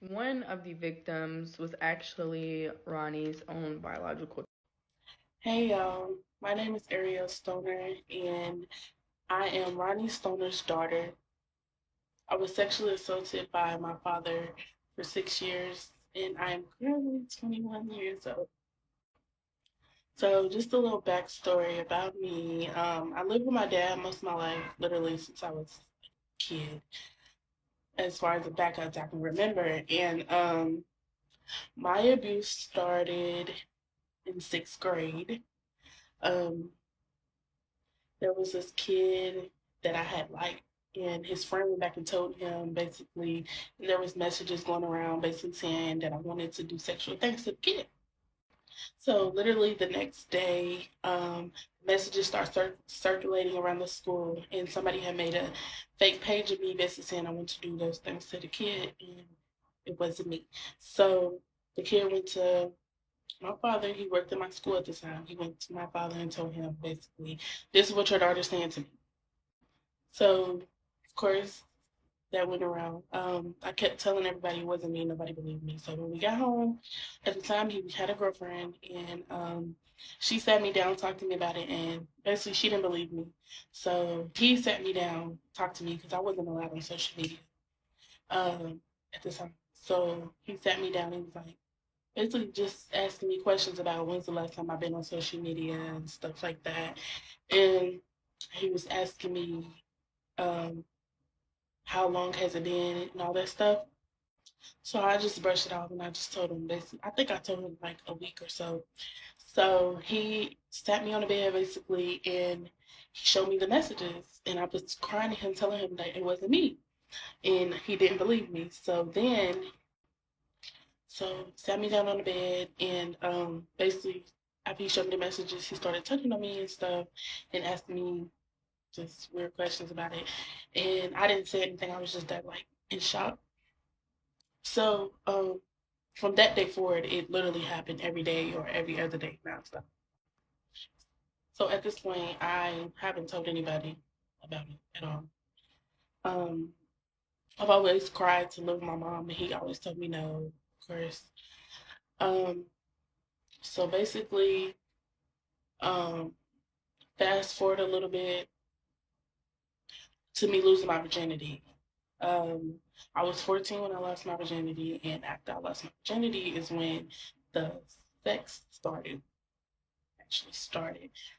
One of the victims was actually Ronnie's own biological. Hey y'all, my name is Stoner and I am Ronnie Stoner's daughter. I was sexually assaulted by my father for 6 years and I am currently 21 years old. So just a little backstory about me. I lived with my dad most of my life, literally since I was a kid, as far as the back as I can remember. And my abuse started in 6th grade. Um, there was this kid that I had liked, and his friend went back and told him basically, and there was messages going around basically saying that I wanted to do sexual things to the kid. So literally the next day, messages start circulating around the school, and somebody had made a fake page of me basically saying I want to do those things to the kid, and it wasn't me. So the kid went to my father. He worked at my school at the time. He went to my father and told him basically, this is what your daughter's saying to me. So, of course, that went around. I kept telling everybody it wasn't me. Nobody believed me. So when we got home, at the time he had a girlfriend, and she sat me down, talked to me about it, and basically she didn't believe me. So he sat me down, talked to me because I wasn't allowed on social media at the time. So he sat me down and was like, basically just asking me questions about when's the last time I've been on social media and stuff like that. And he was asking me um, how long has it been and all that stuff. So I just brushed it off and I just told him this. I think I told him like a week or so. So he sat me on the bed basically and he showed me the messages and I was crying to him, telling him that it wasn't me. And he didn't believe me. So sat me down on the bed and basically after he showed me the messages, he started touching on me and stuff and asking me just weird questions about it. And I didn't say anything. I was just that like in shock. So from that day forward, it literally happened every day or every other day nonstop. So at this point, I haven't told anybody about it at all. Um, I've always cried to live with my mom, and he always told me no, of course. Um, so basically, um, fast forward a little bit to me losing my virginity. Um, I was 14 when I lost my virginity, and after I lost my virginity is when the sex started.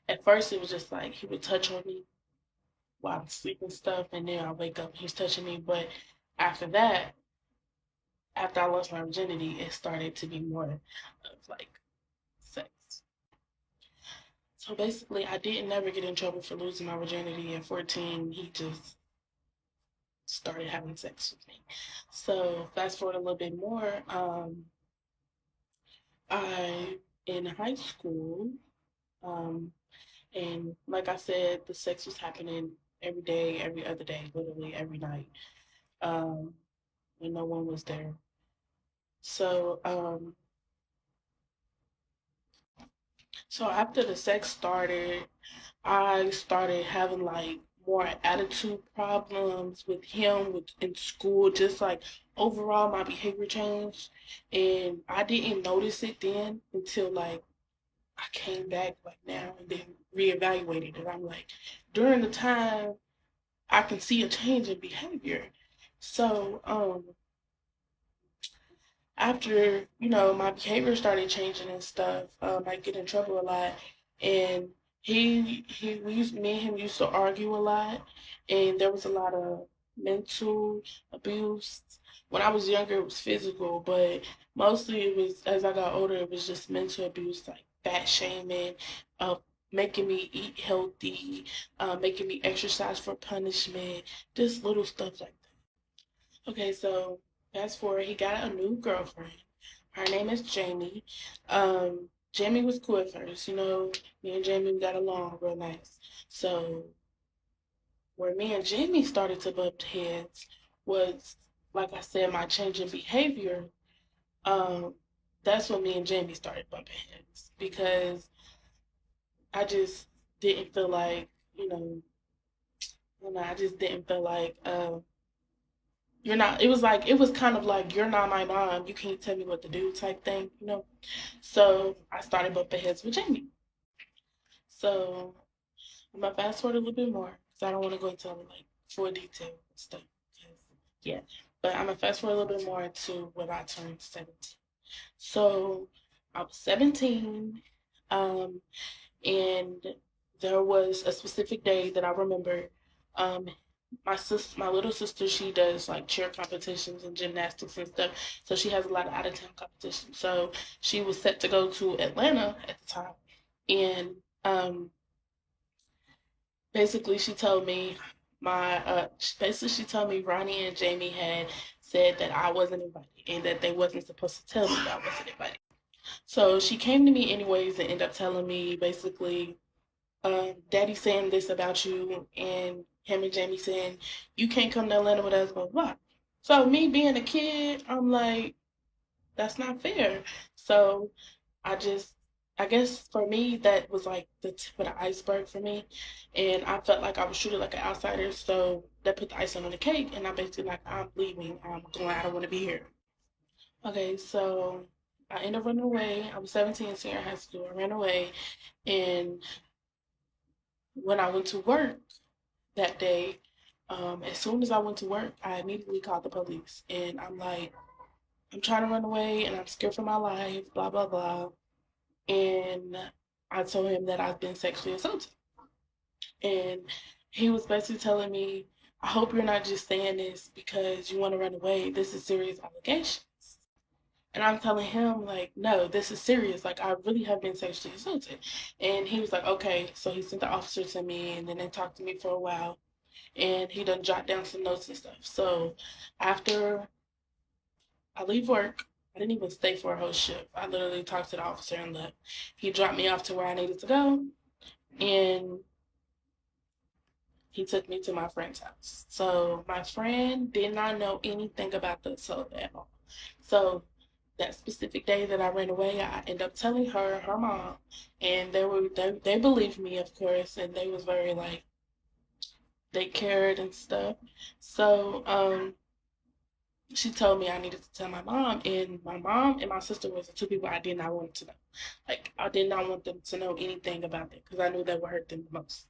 At first, it was just like he would touch on me while I'm sleeping stuff, and then I wake up and he's touching me. But after that, after I lost my virginity, it started to be more of like sex. So basically, I didn't never get in trouble for losing my virginity. At 14, he just started having sex with me. So fast forward a little bit more, I in high school, um, and like I said, the sex was happening every day, every other day, literally every night. Um, when no one was there. So, so after the sex started, I started having like more attitude problems with him with in school, just like overall my behavior changed. And I didn't notice it then until like I came back like now and then reevaluated it. I'm like, during the time I can see a change in behavior. So, after my behavior started changing and stuff, I get in trouble a lot, and me and him used to argue a lot, and there was a lot of mental abuse. When I was younger, it was physical, but mostly it was as I got older, it was just mental abuse, like fat shaming, uh, making me eat healthy, making me exercise for punishment, just little stuff like that. Okay, so fast forward, he got a new girlfriend. Her name is Jamie. Jamie was cool at first, me and Jamie got along real nice. So where me and Jamie started to butt heads was, like I said, my change in behavior. Um, that's when me and Jamie started bumping heads because I just didn't feel like, I just didn't feel like you're not, it was like, it was kind of like, you're not my mom, you can't tell me what to do type thing, you know? So I started bumping heads with Jamie. So I'm gonna fast forward a little bit more because I don't want to go into like full detail and stuff. 'Cause, yeah, but I'm gonna fast forward a little bit more to when I turned 17. So I was 17, um, and there was a specific day that I remember. Um, my little sister, she does like cheer competitions and gymnastics and stuff. So she has a lot of out of town competitions. So she was set to go to Atlanta at the time, and basically she told me she told me Ronnie and Jamie had said that I wasn't invited and that they wasn't supposed to tell me that I wasn't invited. So she came to me anyways and ended up telling me basically, Daddy saying this about you and him and Jamie saying you can't come to Atlanta with us, blah blah. So me being a kid, I'm like, that's not fair. So I just, I guess for me, that was like the tip of the iceberg for me. And I felt like I was treated like an outsider. So that put the icing on the cake. And I basically, like, I'm leaving. I'm going, I don't want to be here. Okay, so I ended up running away. I was 17, senior high school. I ran away. And when I went to work that day, as soon as I went to work, I immediately called the police. And I'm like, I'm trying to run away and I'm scared for my life, blah, blah, blah. And I told him that I've been sexually assaulted. And he was basically telling me, I hope you're not just saying this because you want to run away. This is serious allegations. And I'm telling him, like, no, this is serious. Like, I really have been sexually assaulted. And he was like, okay. So he sent the officer to me and then they talked to me for a while. And he done jot down some notes and stuff. So after I leave work, I didn't even stay for a whole shift. I literally talked to the officer and left. He dropped me off to where I needed to go. And he took me to my friend's house. So my friend did not know anything about the assault at all. So that specific day that I ran away, I ended up telling her mom, and they believed me, of course, and they was very like they cared and stuff. So she told me I needed to tell my mom, and my mom and my sister was the two people I did not want to know. Like I did not want them to know anything about it because I knew that would hurt them the most.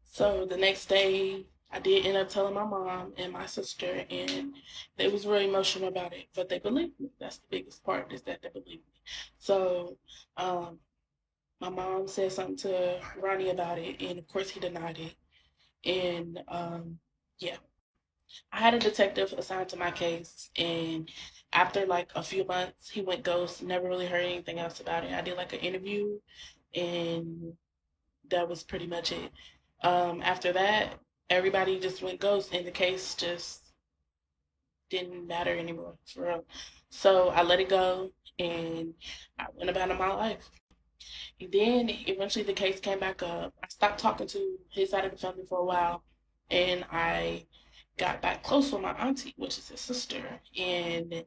So the next day, I did end up telling my mom and my sister, and they was really emotional about it. But they believed me. That's the biggest part is that they believed me. So um, my mom said something to Ronnie about it, and of course he denied it. And yeah, I had a detective assigned to my case, and after like a few months, he went ghost. Never really heard anything else about it. I did like an interview, and that was pretty much it. After that, everybody just went ghost, and the case just didn't matter anymore for real. So I let it go, and I went about my life. And then eventually the case came back up. I stopped talking to his side of the family for a while, and I got back close with my auntie, which is his sister, and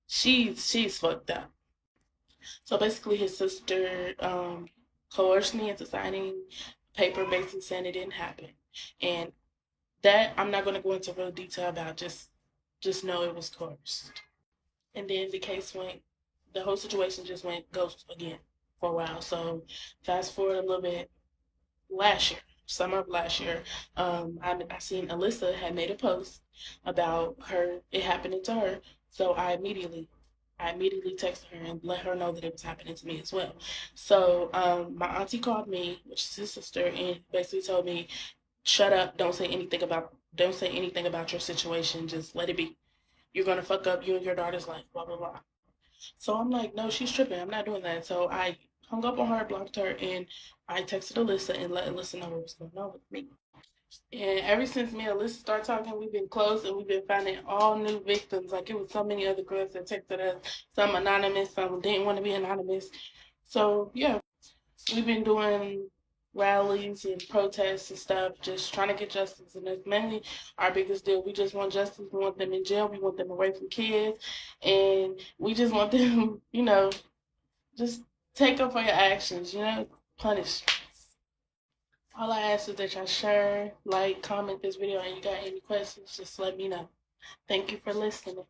she's fucked up. So basically, his sister coerced me into signing a paper basically saying it didn't happen. And that I'm not going to go into real detail about. Just know it was coerced. And then the whole situation just went ghost again for a while. So fast forward a little bit, last year, summer of last year, I seen Alyssa had made a post about it happening to her. So I immediately texted her and let her know that it was happening to me as well. So my auntie called me, which is his sister, and basically told me, "Shut up! Don't say anything about your situation. Just let it be. You're gonna fuck up you and your daughter's life. Blah blah blah." So I'm like, "No, she's tripping. I'm not doing that." So I hung up on her, blocked her, and I texted Alyssa and let Alyssa know what was going on with me. And ever since me and Alyssa started talking, we've been close and we've been finding all new victims. Like it was so many other girls that texted us, some anonymous, some didn't want to be anonymous. So yeah, we've been doing rallies and protests and stuff, just trying to get justice. And that's mainly our biggest deal. We just want justice. We want them in jail. We want them away from kids. And we just want them, just take up for your actions, punish. All I ask is that y'all share, like, comment this video, and you got any questions, just let me know. Thank you for listening.